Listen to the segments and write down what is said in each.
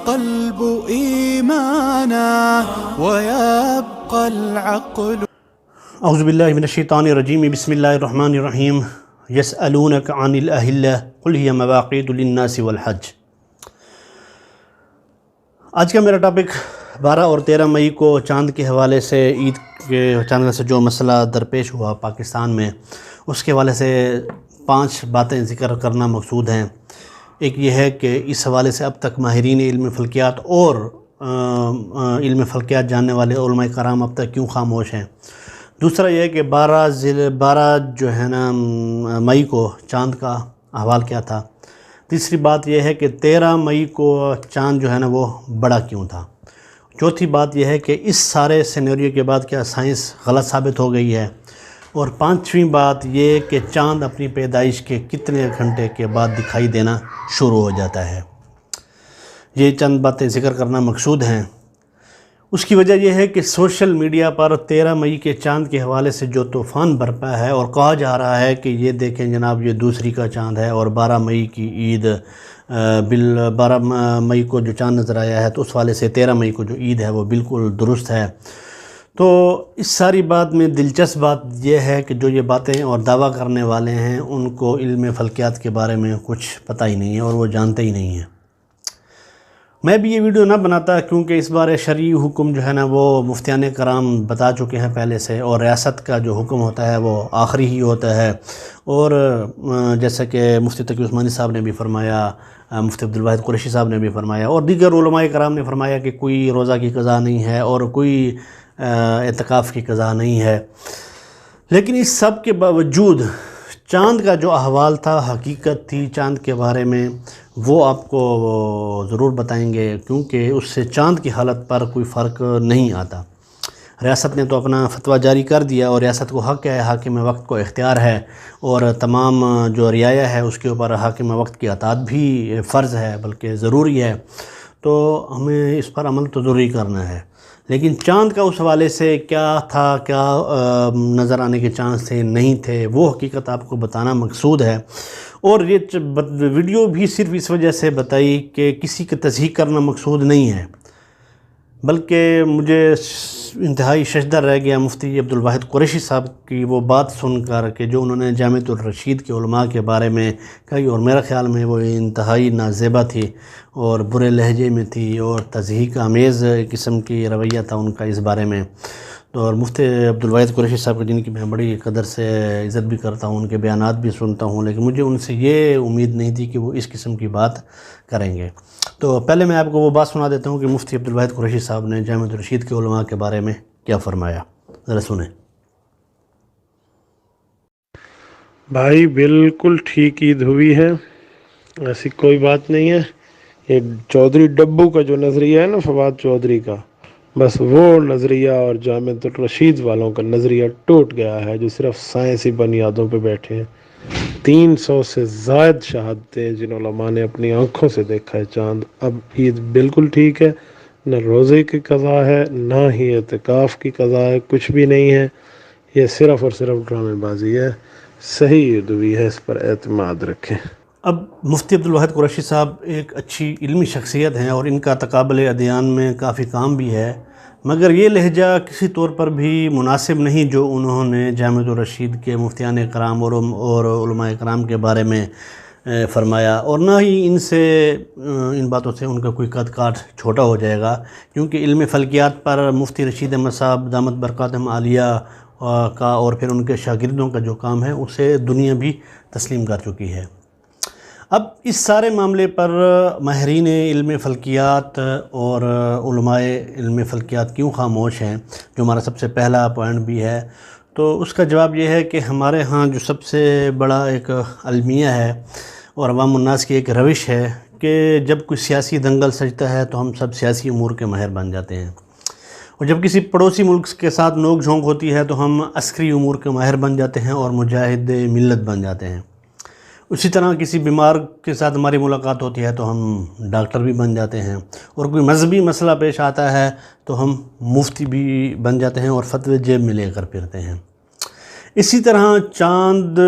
القلب إيمانا ويبقى العقل. اعوذ باللہ من الشیطان الرجیم، بسم اللہ الرحمن الرحیم. یسألونک عن الأہلہ قل ہی مواقیت للناس والحج. آج کا میرا ٹاپک 12 اور 13 مئی کو چاند کے حوالے سے، عید کے چاند سے جو مسئلہ درپیش ہوا پاکستان میں، اس کے حوالے سے 5 باتیں ذکر کرنا مقصود ہیں. ایک یہ ہے کہ اس حوالے سے اب تک ماہرین علم فلکیات اور علم فلکیات جاننے والے علماء کرام اب تک کیوں خاموش ہیں. دوسرا یہ ہے کہ 12 جو ہے نا مئی کو چاند کا احوال کیا تھا. تیسری بات یہ ہے کہ 13 مئی کو چاند جو ہے نا وہ بڑا کیوں تھا. چوتھی بات یہ ہے کہ اس سارے سینیریو کے بعد کیا سائنس غلط ثابت ہو گئی ہے. اور 5ویں بات یہ کہ چاند اپنی پیدائش کے کتنے گھنٹے کے بعد دکھائی دینا شروع ہو جاتا ہے. یہ چند باتیں ذکر کرنا مقصود ہیں. اس کی وجہ یہ ہے کہ سوشل میڈیا پر 13 مئی کے چاند کے حوالے سے جو طوفان برپا ہے اور کہا جا رہا ہے کہ یہ دیکھیں جناب یہ دوسری کا چاند ہے اور 12 مئی کی عید 12 مئی کو جو چاند نظر آیا ہے تو اس حوالے سے 13 مئی کو جو عید ہے وہ بالکل درست ہے. تو اس ساری بات میں دلچسپ بات یہ ہے کہ جو یہ باتیں اور دعویٰ کرنے والے ہیں ان کو علم فلکیات کے بارے میں کچھ پتہ ہی نہیں ہے اور وہ جانتے ہی نہیں ہیں. میں بھی یہ ویڈیو نہ بناتا کیونکہ اس بار شرعی حکم جو ہے نا وہ مفتیان کرام بتا چکے ہیں پہلے سے، اور ریاست کا جو حکم ہوتا ہے وہ آخری ہی ہوتا ہے. اور جیسا کہ مفتی تقی عثمانی صاحب نے بھی فرمایا، مفتی عبدالواحد قریشی صاحب نے بھی فرمایا، اور دیگر علماء کرام نے فرمایا کہ کوئی روزہ کی قضا نہیں ہے اور کوئی اعتکاف کی قضا نہیں ہے. لیکن اس سب کے باوجود چاند کا جو احوال تھا، حقیقت تھی چاند کے بارے میں، وہ آپ کو ضرور بتائیں گے کیونکہ اس سے چاند کی حالت پر کوئی فرق نہیں آتا. ریاست نے تو اپنا فتویٰ جاری کر دیا اور ریاست کو حق ہے، حاکم وقت کو اختیار ہے، اور تمام جو رعایا ہے اس کے اوپر حاکم وقت کی اطاعت بھی فرض ہے بلکہ ضروری ہے. تو ہمیں اس پر عمل تو ضروری کرنا ہے. لیکن چاند کا اس حوالے سے کیا تھا، کیا نظر آنے کے چانس تھے، نہیں تھے، وہ حقیقت آپ کو بتانا مقصود ہے. اور یہ ویڈیو بھی صرف اس وجہ سے بتائی کہ کسی کی تصحیح کرنا مقصود نہیں ہے، بلکہ مجھے انتہائی ششدر رہ گیا مفتی عبدالواحد قریشی صاحب کی وہ بات سن کر کہ جو انہوں نے جامعۃ الرشید کے علماء کے بارے میں کہی، اور میرا خیال میں وہ انتہائی نازیبہ تھی اور برے لہجے میں تھی اور تضحیک آمیز قسم کی رویہ تھا ان کا اس بارے میں. اور مفتی عبدالواحد قریشی صاحب جن کی میں بڑی قدر سے عزت بھی کرتا ہوں، ان کے بیانات بھی سنتا ہوں، لیکن مجھے ان سے یہ امید نہیں تھی کہ وہ اس قسم کی بات کریں گے. تو پہلے میں آپ کو وہ بات سنا دیتا ہوں کہ مفتی عبدالواحد قریشی صاحب نے جامعۃ الرشید کے علماء کے بارے میں کیا فرمایا. ذرا سنیں. بھائی بالکل ٹھیک عید ہوئی ہے، ایسی کوئی بات نہیں ہے. یہ چودھری ڈبو کا جو نظریہ ہے نا، فواد چودھری کا، بس وہ نظریہ اور جامعۃ الرشید والوں کا نظریہ ٹوٹ گیا ہے جو صرف سائنسی بنیادوں پہ بیٹھے ہیں. 300 سے زائد شہادتیں جن علماء نے اپنی آنکھوں سے دیکھا ہے چاند. اب عید بالکل ٹھیک ہے، نہ روزے کی قضا ہے نہ ہی اعتکاف کی قضا ہے، کچھ بھی نہیں ہے. یہ صرف اور صرف ڈرامے بازی ہے. صحیح عید ہوئی ہے، اس پر اعتماد رکھیں. اب مفتی عبدالواحد قریشی صاحب ایک اچھی علمی شخصیت ہیں اور ان کا تقابل ادیان میں کافی کام بھی ہے، مگر یہ لہجہ کسی طور پر بھی مناسب نہیں جو انہوں نے جامعۃ الرشید کے مفتیان کرام اور علماء کرام کے بارے میں فرمایا. اور نہ ہی ان باتوں سے ان کا کوئی قد کاٹ چھوٹا ہو جائے گا، کیونکہ علم فلکیات پر مفتی رشید احمد صاحب دامت برکاتہم عالیہ کا اور پھر ان کے شاگردوں کا جو کام ہے اسے دنیا بھی تسلیم کر چکی ہے. اب اس سارے معاملے پر ماہرین علم فلکیات اور علماء علم فلکیات کیوں خاموش ہیں، جو ہمارا سب سے پہلا پوائنٹ بھی ہے. تو اس کا جواب یہ ہے کہ ہمارے ہاں جو سب سے بڑا ایک المیہ ہے اور عوام الناس کی ایک روش ہے کہ جب کوئی سیاسی دنگل سجتا ہے تو ہم سب سیاسی امور کے ماہر بن جاتے ہیں، اور جب کسی پڑوسی ملک کے ساتھ نوک جھونک ہوتی ہے تو ہم عسکری امور کے ماہر بن جاتے ہیں اور مجاہد ملت بن جاتے ہیں. اسی طرح کسی بیمار کے ساتھ ہماری ملاقات ہوتی ہے تو ہم ڈاکٹر بھی بن جاتے ہیں، اور کوئی مذہبی مسئلہ پیش آتا ہے تو ہم مفتی بھی بن جاتے ہیں اور فتوے جیب میں لے کر پھرتے ہیں. اسی طرح چاند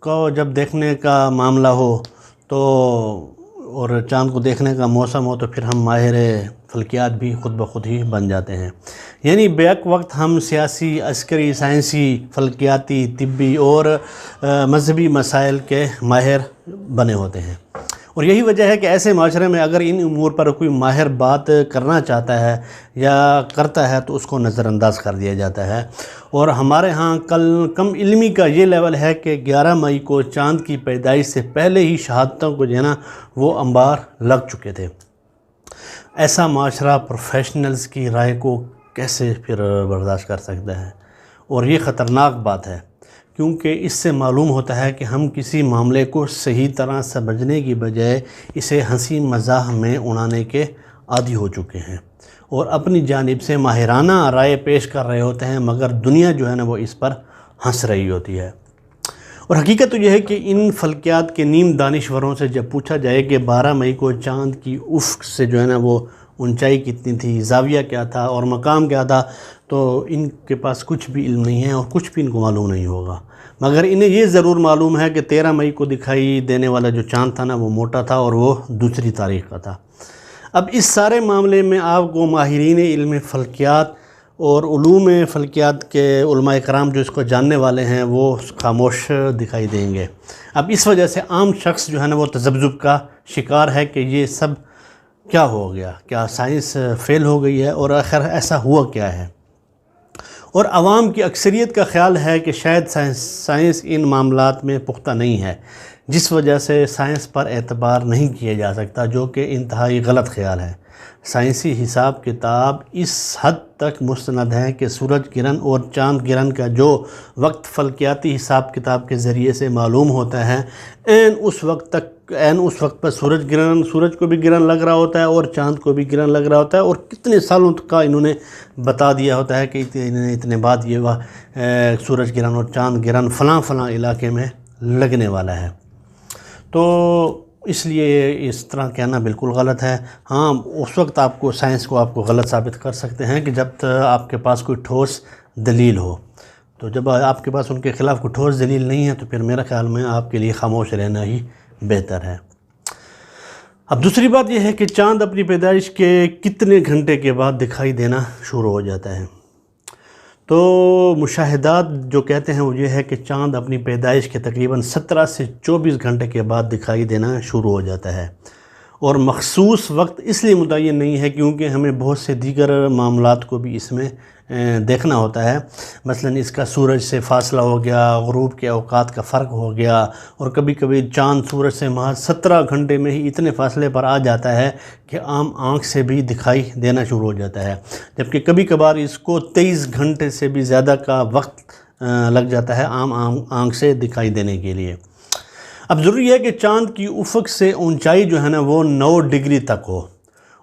کو جب دیکھنے کا معاملہ ہو تو اور چاند کو دیکھنے کا موسم ہو تو پھر ہم ماہر فلکیات بھی خود بخود ہی بن جاتے ہیں. یعنی بیک وقت ہم سیاسی، عسکری، سائنسی، فلکیاتی، طبی اور مذہبی مسائل کے ماہر بنے ہوتے ہیں. اور یہی وجہ ہے کہ ایسے معاشرے میں اگر ان امور پر کوئی ماہر بات کرنا چاہتا ہے یا کرتا ہے تو اس کو نظر انداز کر دیا جاتا ہے. اور ہمارے ہاں کم علمی کا یہ لیول ہے کہ 11 مئی کو چاند کی پیدائش سے پہلے ہی شہادتوں کو جو ہے نا وہ انبار لگ چکے تھے. ایسا معاشرہ پروفیشنلز کی رائے کو کیسے پھر برداشت کر سکتا ہے؟ اور یہ خطرناک بات ہے، کیونکہ اس سے معلوم ہوتا ہے کہ ہم کسی معاملے کو صحیح طرح سمجھنے کی بجائے اسے ہنسی مزاح میں اڑانے کے عادی ہو چکے ہیں اور اپنی جانب سے ماہرانہ رائے پیش کر رہے ہوتے ہیں، مگر دنیا جو ہے نا وہ اس پر ہنس رہی ہوتی ہے. اور حقیقت تو یہ ہے کہ ان فلکیات کے نیم دانشوروں سے جب پوچھا جائے کہ 12 مئی کو چاند کی افق سے جو ہے نا وہ اونچائی کتنی تھی، زاویہ کیا تھا اور مقام کیا تھا، تو ان کے پاس کچھ بھی علم نہیں ہے اور کچھ بھی ان کو معلوم نہیں ہوگا. مگر انہیں یہ ضرور معلوم ہے کہ 13 مئی کو دکھائی دینے والا جو چاند تھا نا وہ موٹا تھا اور وہ دوسری تاریخ کا تھا. اب اس سارے معاملے میں آپ کو ماہرین علم فلکیات اور علوم فلکیات کے علماء کرام جو اس کو جاننے والے ہیں وہ خاموش دکھائی دیں گے. اب اس وجہ سے عام شخص جو ہے نا وہ تذبذب کا شکار ہے کہ یہ سب کیا ہو گیا، کیا سائنس فیل ہو گئی ہے اور آخر ایسا ہوا کیا ہے. اور عوام کی اکثریت کا خیال ہے کہ شاید سائنس ان معاملات میں پختہ نہیں ہے، جس وجہ سے سائنس پر اعتبار نہیں کیا جا سکتا، جو کہ انتہائی غلط خیال ہے. سائنسی حساب کتاب اس حد تک مستند ہے کہ سورج گرہن اور چاند گرہن کا جو وقت فلکیاتی حساب کتاب کے ذریعے سے معلوم ہوتا ہے، عین اس وقت پر سورج کو بھی گرہن لگ رہا ہوتا ہے اور چاند کو بھی گرہن لگ رہا ہوتا ہے. اور کتنے سالوں کا انہوں نے بتا دیا ہوتا ہے کہ اتنے بعد یہ سورج گرہن اور چاند گرہن فلاں علاقے میں لگنے والا ہے. تو اس لیے اس طرح کہنا بالکل غلط ہے. ہاں، اس وقت سائنس کو آپ کو غلط ثابت کر سکتے ہیں کہ جب آپ کے پاس کوئی ٹھوس دلیل ہو. تو جب آپ کے پاس ان کے خلاف کوئی ٹھوس دلیل نہیں ہے تو پھر میرا خیال میں آپ کے لیے خاموش رہنا ہی بہتر ہے. اب دوسری بات یہ ہے کہ چاند اپنی پیدائش کے کتنے گھنٹے کے بعد دکھائی دینا شروع ہو جاتا ہے. تو مشاہدات جو کہتے ہیں وہ یہ ہے کہ چاند اپنی پیدائش کے تقریباً 17 سے 24 گھنٹے کے بعد دکھائی دینا شروع ہو جاتا ہے. اور مخصوص وقت اس لیے متعین نہیں ہے کیونکہ ہمیں بہت سے دیگر معاملات کو بھی اس میں دیکھنا ہوتا ہے. مثلا اس کا سورج سے فاصلہ ہو گیا، غروب کے اوقات کا فرق ہو گیا، اور کبھی کبھی چاند سورج سے محض 17 گھنٹے میں ہی اتنے فاصلے پر آ جاتا ہے کہ عام آنکھ سے بھی دکھائی دینا شروع ہو جاتا ہے، جبکہ کبھی کبھار اس کو 23 گھنٹے سے بھی زیادہ کا وقت لگ جاتا ہے عام آنکھ سے دکھائی دینے کے لیے. اب ضروری ہے کہ چاند کی افق سے اونچائی جو ہے نا وہ 9 ڈگری تک ہو،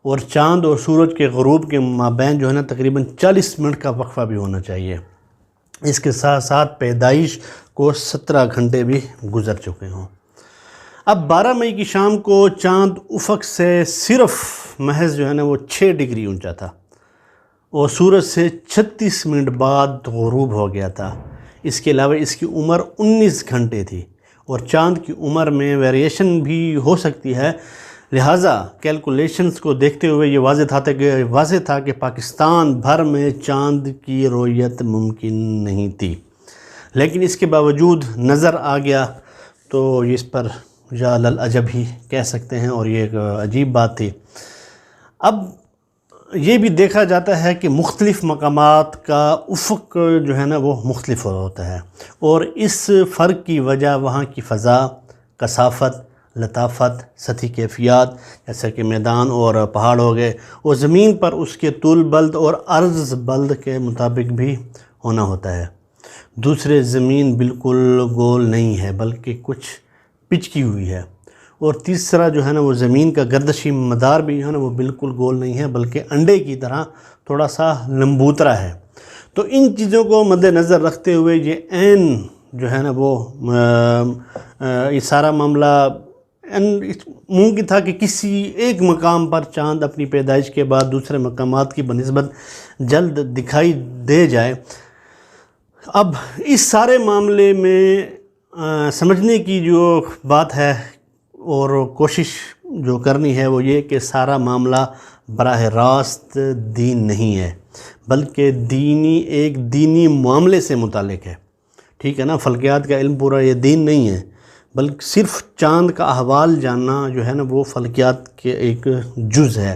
اور چاند اور سورج کے غروب کے مابین جو ہے نا تقریباً 40 منٹ کا وقفہ بھی ہونا چاہیے. اس کے ساتھ ساتھ پیدائش کو 17 گھنٹے بھی گزر چکے ہوں. اب 12 مئی کی شام کو چاند افق سے صرف محض جو ہے نا وہ 6 ڈگری اونچا تھا اور سورج سے 36 منٹ بعد غروب ہو گیا تھا. اس کے علاوہ اس کی عمر 19 گھنٹے تھی اور چاند کی عمر میں ویریشن بھی ہو سکتی ہے، لہٰذا کیلکولیشنز کو دیکھتے ہوئے یہ واضح تھا کہ پاکستان بھر میں چاند کی رؤیت ممکن نہیں تھی. لیکن اس کے باوجود نظر آ گیا تو اس پر یا للعجب ہی کہہ سکتے ہیں، اور یہ ایک عجیب بات تھی. اب یہ بھی دیکھا جاتا ہے کہ مختلف مقامات کا افق جو ہے نا وہ مختلف ہوتا ہے، اور اس فرق کی وجہ وہاں کی فضا، کثافت، لطافت، سطحی کیفیات جیسے کہ میدان اور پہاڑ ہو گئے، اور زمین پر اس کے طول بلد اور عرض بلد کے مطابق بھی ہونا ہوتا ہے. دوسرے زمین بالکل گول نہیں ہے بلکہ کچھ پچکی ہوئی ہے، اور تیسرا جو ہے نا وہ زمین کا گردشی مدار بھی جو ہے نا وہ بالکل گول نہیں ہے بلکہ انڈے کی طرح تھوڑا سا لمبوترا ہے. تو ان چیزوں کو مد نظر رکھتے ہوئے یہ عین جو ہے نا وہ یہ سارا معاملہ ممکن تھا کہ کسی ایک مقام پر چاند اپنی پیدائش کے بعد دوسرے مقامات کی بنسبت جلد دکھائی دے جائے. اب اس سارے معاملے میں سمجھنے کی جو بات ہے اور کوشش جو کرنی ہے وہ یہ کہ سارا معاملہ براہ راست دین نہیں ہے، بلکہ ایک دینی معاملے سے متعلق ہے، ٹھیک ہے نا۔ فلکیات کا علم پورا یہ دین نہیں ہے، بلکہ صرف چاند کا احوال جاننا جو ہے نا وہ فلکیات کے ایک جز ہے۔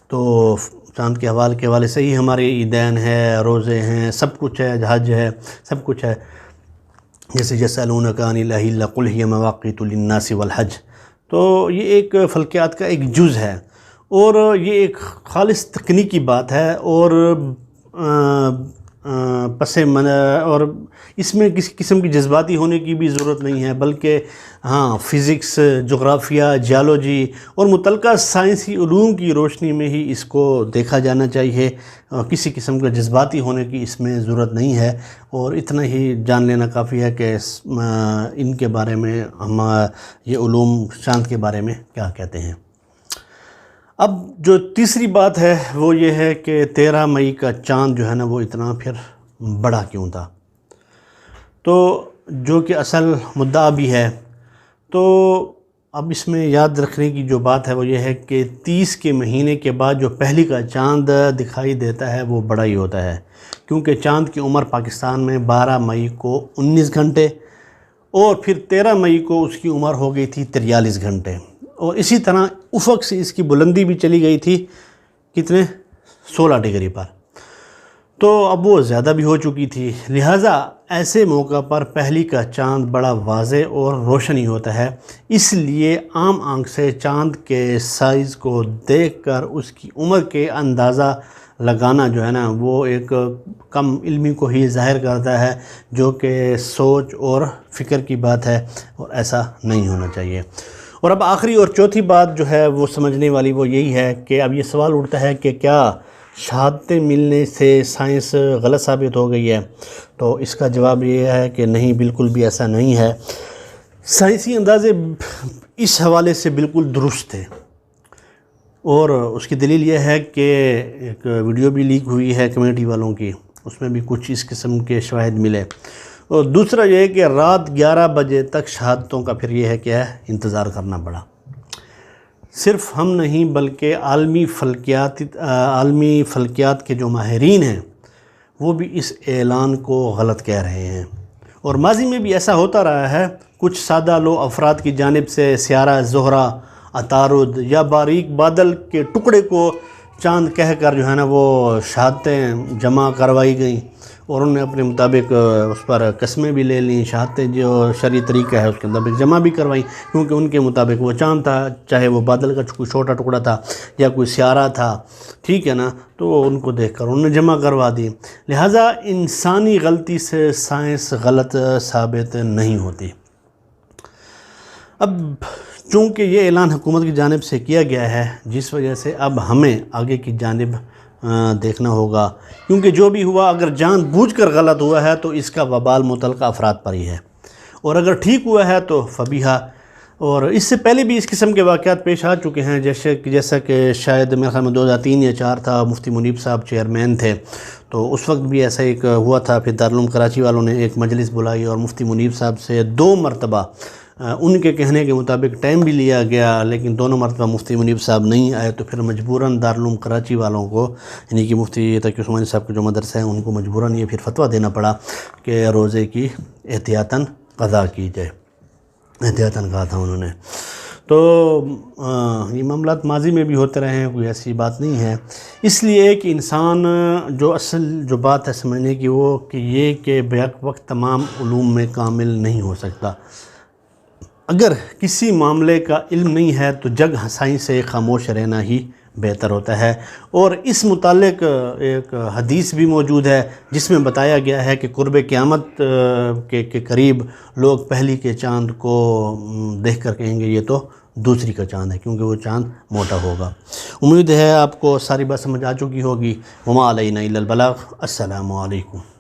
تو چاند کے احوال کے حوالے سے ہی ہمارے عیدین ہے، روزے ہیں، سب کچھ ہے، حج ہے، سب کچھ ہے۔ جیسے یسألونک عن الأہلة قل هي مواقیت للناس والحج، تو یہ ایک فلکیات کا ایک جز ہے، اور یہ ایک خالص تکنیکی بات ہے، اور اور اس میں کسی قسم کی جذباتی ہونے کی بھی ضرورت نہیں ہے، بلکہ ہاں فزکس، جغرافیہ، جیالوجی اور متعلقہ سائنسی علوم کی روشنی میں ہی اس کو دیکھا جانا چاہیے۔ کسی قسم کا جذباتی ہونے کی اس میں ضرورت نہیں ہے، اور اتنا ہی جان لینا کافی ہے کہ ان کے بارے میں ہم یہ علوم چاند کے بارے میں کیا کہتے ہیں۔ اب جو تیسری بات ہے وہ یہ ہے کہ 13 مئی کا چاند جو ہے نا وہ اتنا پھر بڑا کیوں تھا، تو جو کہ اصل مدعا بھی ہے۔ تو اب اس میں یاد رکھنے کی جو بات ہے وہ یہ ہے کہ 30 کے مہینے کے بعد جو پہلی کا چاند دکھائی دیتا ہے وہ بڑا ہی ہوتا ہے، کیونکہ چاند کی عمر پاکستان میں 12 مئی کو 19 گھنٹے، اور پھر 13 مئی کو اس کی عمر ہو گئی تھی 43 گھنٹے، اور اسی طرح افق سے اس کی بلندی بھی چلی گئی تھی کتنے 16 ڈگری پر، تو اب وہ زیادہ بھی ہو چکی تھی۔ لہٰذا ایسے موقع پر پہلی کا چاند بڑا واضح اور روشن ہی ہوتا ہے، اس لیے عام آنکھ سے چاند کے سائز کو دیکھ کر اس کی عمر کے اندازہ لگانا جو ہے نا وہ ایک کم علمی کو ہی ظاہر کرتا ہے، جو کہ سوچ اور فکر کی بات ہے، اور ایسا نہیں ہونا چاہیے۔ اور اب آخری اور چوتھی بات جو ہے وہ سمجھنے والی وہ یہی ہے کہ اب یہ سوال اٹھتا ہے کہ کیا شہادتیں ملنے سے سائنس غلط ثابت ہو گئی ہے؟ تو اس کا جواب یہ ہے کہ نہیں، بالکل بھی ایسا نہیں ہے۔ سائنسی اندازے اس حوالے سے بالکل درست تھے، اور اس کی دلیل یہ ہے کہ ایک ویڈیو بھی لیک ہوئی ہے کمیونٹی والوں کی، اس میں بھی کچھ اس قسم کے شواہد ملے۔ اور دوسرا یہ ہے کہ رات 11 بجے تک شہادتوں کا پھر یہ ہے کہ انتظار کرنا پڑا۔ صرف ہم نہیں بلکہ عالمی فلکیات کے جو ماہرین ہیں وہ بھی اس اعلان کو غلط کہہ رہے ہیں، اور ماضی میں بھی ایسا ہوتا رہا ہے۔ کچھ سادہ لو افراد کی جانب سے سیارہ زہرہ، عطارد یا باریک بادل کے ٹکڑے کو چاند کہہ کر جو ہے نا وہ شہادتیں جمع کروائی گئیں، اور انہوں نے اپنے مطابق اس پر قسمیں بھی لے لیں، شہادتیں جو شرعی طریقہ ہے اس کے مطابق جمع بھی کروائیں، کیونکہ ان کے مطابق وہ چاند تھا، چاہے وہ بادل کا کوئی چھوٹا ٹکڑا تھا یا کوئی سیارہ تھا، ٹھیک ہے نا، تو ان کو دیکھ کر انہوں نے جمع کروا دی۔ لہٰذا انسانی غلطی سے سائنس غلط ثابت نہیں ہوتی۔ اب چونکہ یہ اعلان حکومت کی جانب سے کیا گیا ہے، جس وجہ سے اب ہمیں آگے کی جانب دیکھنا ہوگا، کیونکہ جو بھی ہوا اگر جان بوجھ کر غلط ہوا ہے تو اس کا وبال متعلقہ افراد پر ہی ہے، اور اگر ٹھیک ہوا ہے تو فبیہا۔ اور اس سے پہلے بھی اس قسم کے واقعات پیش آ چکے ہیں، جیسا کہ شاید میرے خیال میں 2003 یا 2004 تھا، مفتی منیب صاحب چیئرمین تھے، تو اس وقت بھی ایسا ایک ہوا تھا۔ پھر دارالعلوم کراچی والوں نے ایک مجلس بلائی اور مفتی منیب صاحب سے 2 مرتبہ ان کے کہنے کے مطابق ٹائم بھی لیا گیا، لیکن دونوں مرتبہ مفتی منیب صاحب نہیں آئے، تو پھر مجبوراً دارالعلوم کراچی والوں کو، یعنی کہ مفتی تقی عثمانی صاحب کے جو مدرسہ ہیں ان کو مجبوراً یہ پھر فتویٰ دینا پڑا کہ روزے کی احتیاطاً قضا کی جائے، احتیاطاً کہا تھا انہوں نے۔ تو یہ معاملات ماضی میں بھی ہوتے رہے ہیں، کوئی ایسی بات نہیں ہے۔ اس لیے کہ انسان جو اصل جو بات ہے سمجھنے کی وہ کہ یہ کہ بیک وقت تمام علوم میں کامل نہیں ہو سکتا۔ اگر کسی معاملے کا علم نہیں ہے تو جگ ہنسائی سے خاموش رہنا ہی بہتر ہوتا ہے۔ اور اس متعلق ایک حدیث بھی موجود ہے جس میں بتایا گیا ہے کہ قرب قیامت کے قریب لوگ پہلی کے چاند کو دیکھ کر کہیں گے یہ تو دوسری کا چاند ہے، کیونکہ وہ چاند موٹا ہوگا۔ امید ہے آپ کو ساری بات سمجھ آ چکی ہوگی۔ وما علینا الا البلاغ۔ السلام علیکم۔